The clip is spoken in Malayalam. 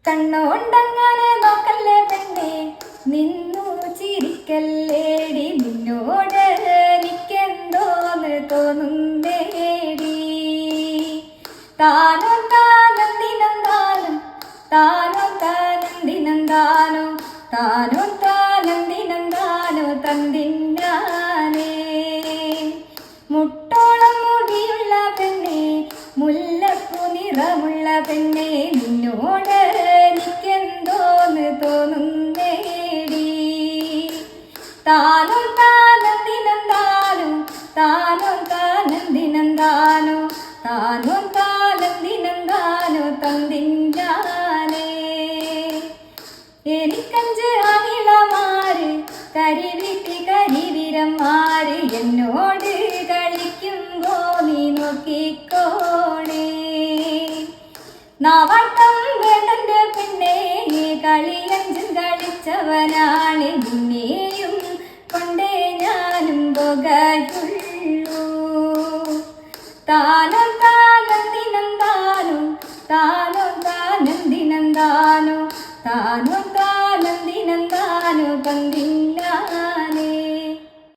കണ്ണോണ്ടങ്ങനെ നോക്കല്ലേ പെണ്ണേ, നിന്നു ചിരിക്കല്ലേടി, നിന്നോട് എനിക്കെന്തോന്ന് തോന്നുന്നേടി. താനോ താനം ദിനന്താനം, താനോ താനം ദിനന്താനോ, താനോ താനം ദിനന്താനോ തന്തിന്നാനേ. മുട്ടോളം മുടിയുള്ള പെണ്ണേ, മുല്ലപ്പൂ നിറമുള്ള പെണ്ണേ, നിന്നോട് എനിക്കെന്തോന്ന് തോന്നുന്നേടി. താനോ താനം ദിനന്താനോ, താനോ താനം ദിനന്താനോ, താനോ താനം ദിനന്താനോ തന്തിന്നാനേ. എനിക്കഞ്ച് അണിളമാര്, കരിവിട്ടി കരിവിരന്മാര്, എന്നോട് കളിക്കുമ്പോ നീ നോക്കിക്കോണേ. നാവാട്ടം വേണ്ടന്റെ പെണ്ണേ, കളിയഞ്ചും കളിച്ചവനാണ്, നിന്നെയും കൊണ്ടേ ഞാനും പോകുള്ളൂ. താനോ താനം ദിനന്താനോ, താനോ താനം ദിനന്താനോ, താനോ താനം ദിനന്താനോ തന്തിന്ന